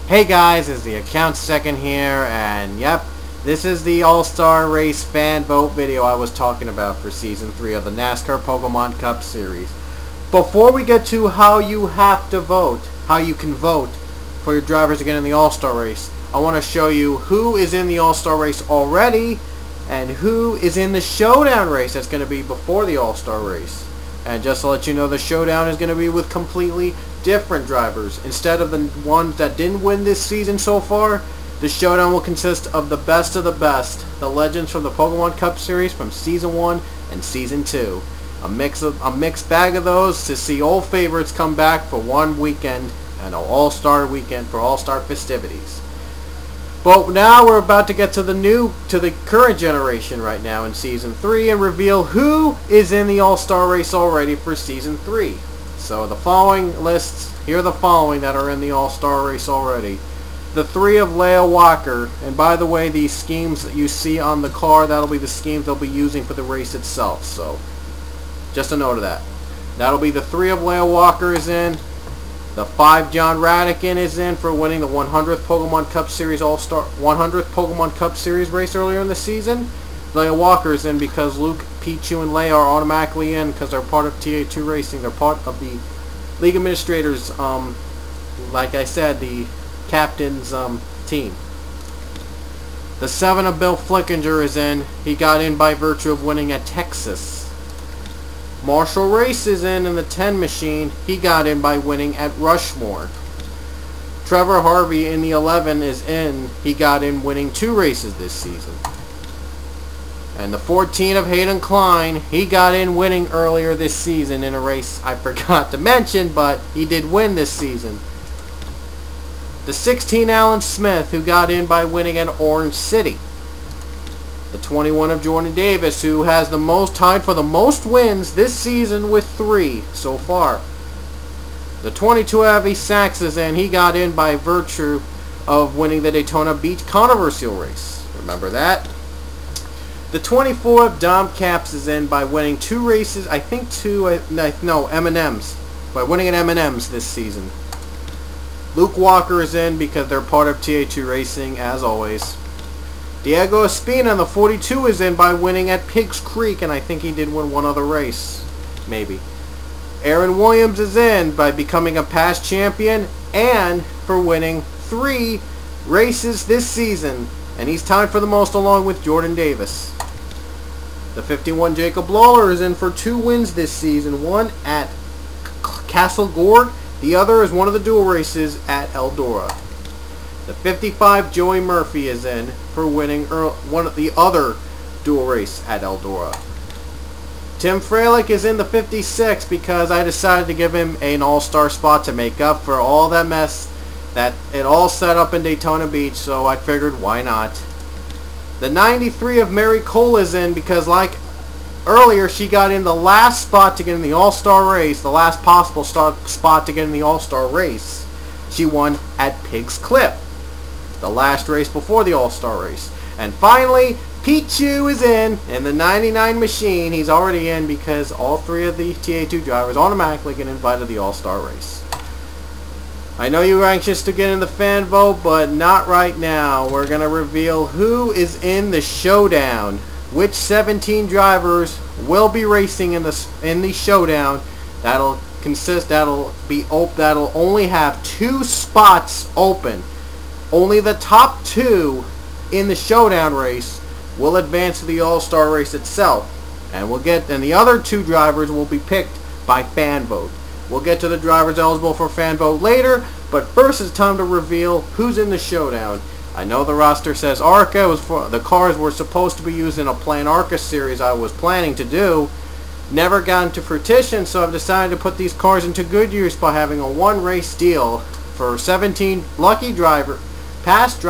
Hey guys, it's the account second here, and yep, this is the All-Star Race fan vote video I was talking about for Season 3 of the NASCAR Pokemon Cup Series. Before we get to how you have to vote, how you can vote for your drivers to get in the All-Star Race, I want to show you who is in the All-Star Race already and who is in the Showdown race that's going to be before the All-Star Race. And just to let you know, the Showdown is going to be with completely different drivers. Instead of the ones that didn't win this season so far, the Showdown will consist of the best, the legends from the Pokemon Cup Series from Season 1 and Season 2. A mixed bag of those to see old favorites come back for one weekend and an All-Star weekend for All-Star festivities. But now we're about to get to the current generation right now in Season 3 and reveal who is in the All-Star race already for Season 3. So the following lists, here are the following that are in the All-Star race already. The 3 of Leia Walker, and by the way, these schemes that you see on the car, that'll be the schemes they'll be using for the race itself. So just a note of that. That'll be the 3 of Leia Walker is in. The 5 John Radican is in for winning the 100th Pokemon Cup Series All-Star 100th Pokemon Cup Series race earlier in the season. Leia Walker is in because Luke, Pichu, and Leia are automatically in because they're part of TA2 Racing. They're part of the League Administrators, like I said, the captain's team. The 7 of Bill Flickinger is in. He got in by virtue of winning at Texas. Marshall Race is in the 10 machine. He got in by winning at Rushmore. Trevor Harvey in the 11 is in. He got in winning 2 races this season. And the 14 of Hayden Klein, he got in winning earlier this season in a race I forgot to mention, but he did win this season. The 16 Alan Smith, who got in by winning at Orange City. The 21 of Jordan Davis, who has the most, tied for the most wins this season with 3 so far. The 22 Avi Sachs is in. He got in by virtue of winning the Daytona Beach Controversial race. Remember that? The 24 of Dom Caps is in by winning 2 races. I think 2, no, M&M's. By winning at M&M's this season. Luke Walker is in because they're part of TA2 Racing, as always. Diego Espina in the 42 is in by winning at Pigs Creek, and I think he did win one other race. Maybe. Aaron Williams is in by becoming a past champion and for winning 3 races this season, and he's tied for the most along with Jordan Davis. The 51 Jacob Lawler is in for 2 wins this season, one at Castle Gorge, the other is one of the dual races at Eldora. The 55 Joey Murphy is in for winning one of the other dual race at Eldora. Tim Fralick is in the 56 because I decided to give him an all-star spot to make up for all that mess that it all set up in Daytona Beach, so I figured why not. The 93 of Mary Cole is in because, like earlier, she got in the last spot to get in the all-star race, the last possible spot to get in the all-star race. She won at Pigs Cliff, the last race before the All-Star race. And finally, Pichu is in the 99 machine. He's already in because all 3 of the TA2 drivers automatically get invited to the All-Star race. I know you're anxious to get in the fan vote, but not right now. We're going to reveal who is in the Showdown. Which 17 drivers will be racing in the Showdown. That'll only have 2 spots open. Only the top 2 in the Showdown race will advance to the All-Star race itself. And the other 2 drivers will be picked by fan vote. We'll get to the drivers eligible for fan vote later, but first it's time to reveal who's in the Showdown. I know the roster says ARCA the cars were supposed to be used in a planned ARCA series I was planning to do. Never got into fruition, so I've decided to put these cars into good use by having a 1-race deal for 17 lucky drivers, past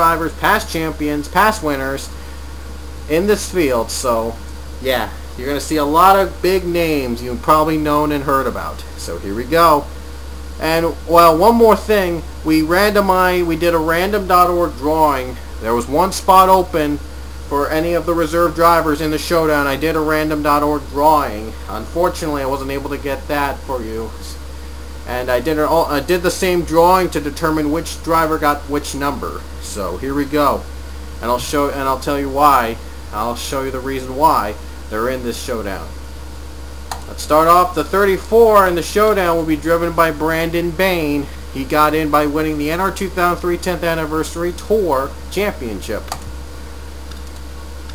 champions, past winners in this field. So yeah, you're going to see a lot of big names you've probably known and heard about. So here we go. And well, one more thing, we did a random.org drawing. There was 1 spot open for any of the reserve drivers in the Showdown. I did a random.org drawing. Unfortunately, I wasn't able to get that for you. And I did the same drawing to determine which driver got which number. So here we go, and I'll tell you why. I'll show you the reason why they're in this showdown. Let's start off. The 34 in the showdown will be driven by Brandon Bain. He got in by winning the NR 2003 10th Anniversary Tour Championship.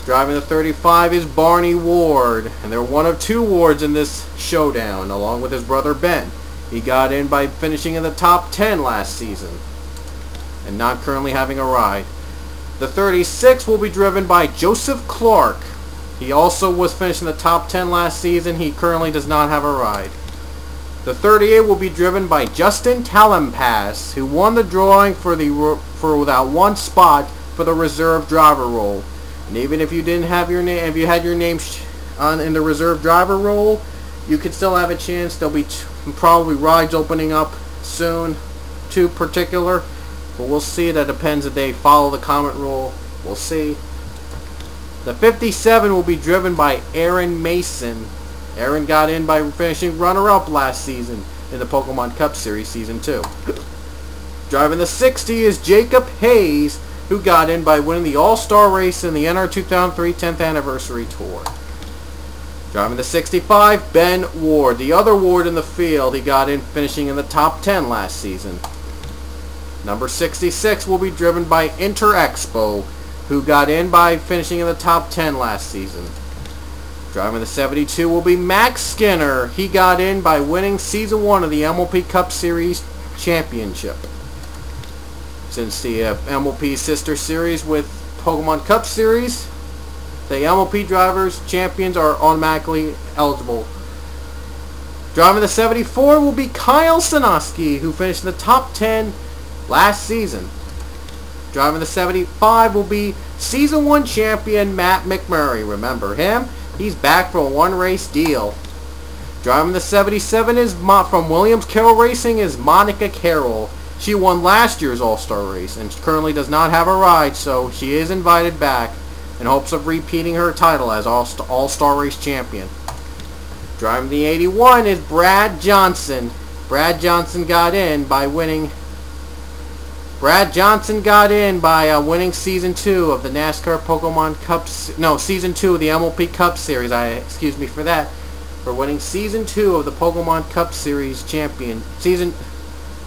Driving the 35 is Barney Ward, and they're one of two Wards in this showdown, along with his brother Ben. He got in by finishing in the top 10 last season, and not currently having a ride. The 36 will be driven by Joseph Clark. He also was finishing the top 10 last season. He currently does not have a ride. The 38 will be driven by Justin Talampas, who won the drawing for that one spot for the reserve driver role. And even if you didn't have your name, if you had your name in the reserve driver role, you could still have a chance. There'll be probably rides opening up soon, two particular, but we'll see. That depends if they follow the comment rule. We'll see. The 57 will be driven by Aaron Mason. Aaron got in by finishing runner-up last season in the Pokemon Cup Series Season 2. Driving the 60 is Jacob Hayes, who got in by winning the All-Star race in the NR 2003 10th Anniversary Tour. Driving the 65, Ben Ward, the other Ward in the field. He got in finishing in the top 10 last season. Number 66 will be driven by Interexpo, who got in by finishing in the top 10 last season. Driving the 72 will be Max Skinner. He got in by winning Season 1 of the MLP Cup Series Championship. Since the MLP sister series with Pokemon Cup Series, the MLP drivers champions are automatically eligible. Driving the 74 will be Kyle Sanoski, who finished in the top 10 last season. Driving the 75 will be Season 1 champion Matt McMurray. Remember him? He's back for a one-race deal. Driving the 77 is from Williams Carroll Racing is Monica Carroll. She won last year's All-Star race and currently does not have a ride, so she is invited back in hopes of repeating her title as All-Star race champion. Driving the 81 is Brad Johnson. Brad Johnson got in by winning winning Season 2 of the NASCAR Pokemon Cup... No, Season 2 of the MLP Cup Series. Excuse me for that. For winning Season 2 of the Pokemon Cup Series champion. Season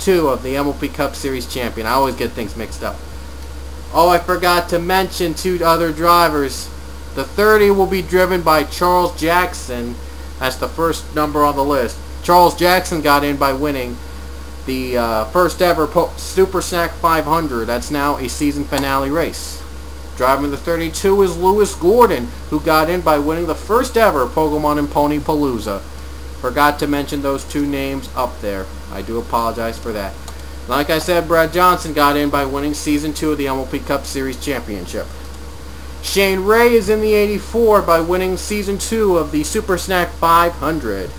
2 of the MLP Cup Series champion. I always get things mixed up. Oh, I forgot to mention two other drivers. The 30 will be driven by Charles Jackson. That's the first number on the list. Charles Jackson got in by winning the first ever Super Snack 500. That's now a season finale race. Driving the 32 is Lewis Gordon, who got in by winning the first ever Pokemon and Pony Palooza. Forgot to mention those two names up there. I do apologize for that. Like I said, Brad Johnson got in by winning Season 2 of the MLP Cup Series Championship. Shane Ray is in the 84 by winning Season 2 of the Super Snack 500.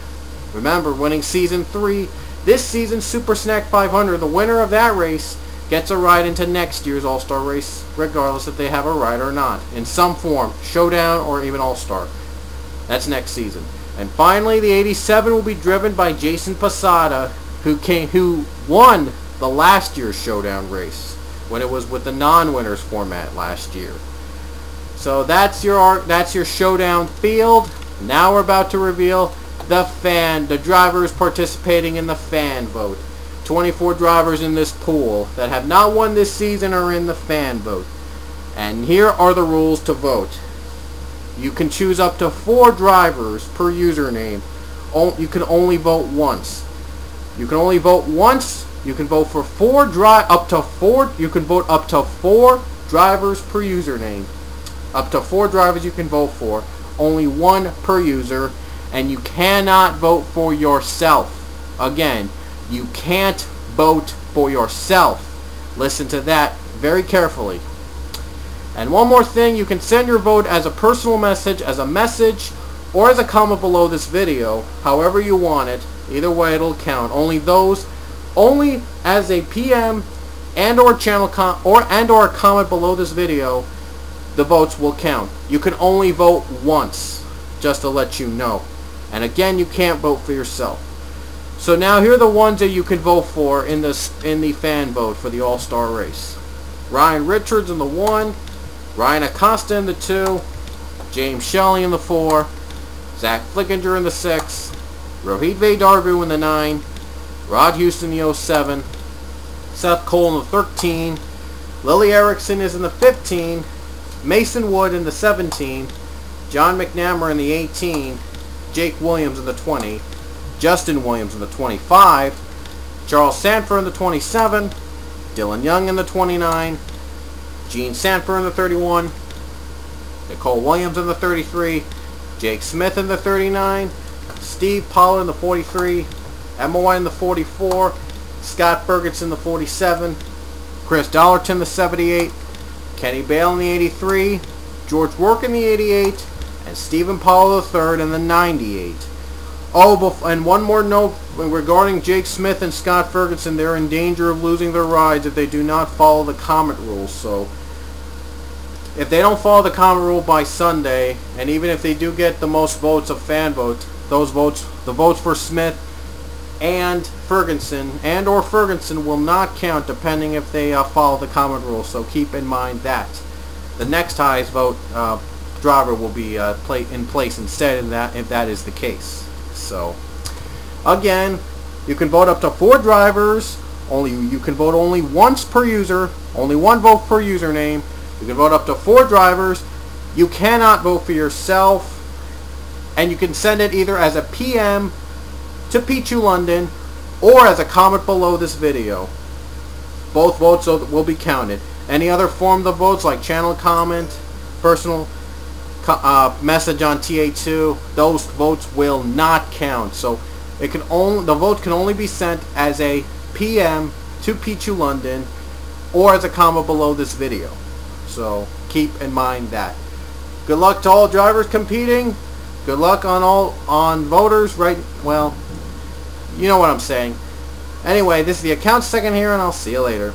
Remember, winning Season 3, this season's Super Snack 500, the winner of that race gets a ride into next year's All-Star race, regardless if they have a ride or not, in some form, Showdown or even All-Star. That's next season. And finally, the 87 will be driven by Jason Posada, who won the last year's Showdown race when it was with the non-winners format last year. So that's your Showdown field. Now we're about to reveal the drivers participating in the fan vote. 24 drivers in this pool that have not won this season are in the fan vote. And here are the rules to vote. You can choose up to 4 drivers per username. You can only vote once. You can only vote once. You can vote for you can vote up to 4 drivers per username. Up to 4 drivers you can vote for. Only 1 per user. And you cannot vote for yourself. Again, you can't vote for yourself. Listen to that very carefully. And one more thing, you can send your vote as a personal message, as a message, or as a comment below this video, however you want it. Either way, it'll count. Only as a PM and or channel or a comment below this video, the votes will count. You can only vote once, just to let you know. And again, you can't vote for yourself. So now here are the ones that you can vote for in the fan vote for the All-Star race. Ryan Richards in the 1, Ryan Acosta in the 2, James Shelley in the 4, Zach Flickinger in the 6, Rohit Vedarvu in the 9, Rod Houston in the 07, Seth Cole in the 13, Lily Erickson is in the 15, Mason Wood in the 17, John McNamara in the 18, Jake Williams in the 20, Justin Williams in the 25, Charles Sanford in the 27, Dylan Young in the 29, Gene Sanford in the 31, Nicole Williams in the 33, Jake Smith in the 39, Steve Pollard in the 43, Emma White in the 44, Scott Ferguson in the 47, Chris Dollarton in the 78, Kenny Bale in the 83, George Rourke in the 88, and Stephen Powell III in the 98. Oh, and one more note regarding Jake Smith and Scott Ferguson. They're in danger of losing their rides if they do not follow the Comet rules. So, if they don't follow the Comet rule by Sunday, and even if they do get the most votes of fan votes, the votes for Smith and Ferguson or Ferguson will not count depending if they follow the Comet rule. So keep in mind that the next highest vote driver will be in place instead if that is the case. So again, you can vote up to 4 drivers. You can vote only once per user. Only 1 vote per username. You can vote up to 4 drivers. You cannot vote for yourself, and you can send it either as a PM to Pichu London or as a comment below this video. Both votes will be counted. Any other form of votes like channel comment, personal message on TA2, those votes will not count. So the vote can only be sent as a PM to Pichu London or as a comment below this video. So keep in mind that. Good luck to all drivers competing. Good luck on voters, right? Well, you know what I'm saying. Anyway, this is the account second here, and I'll see you later.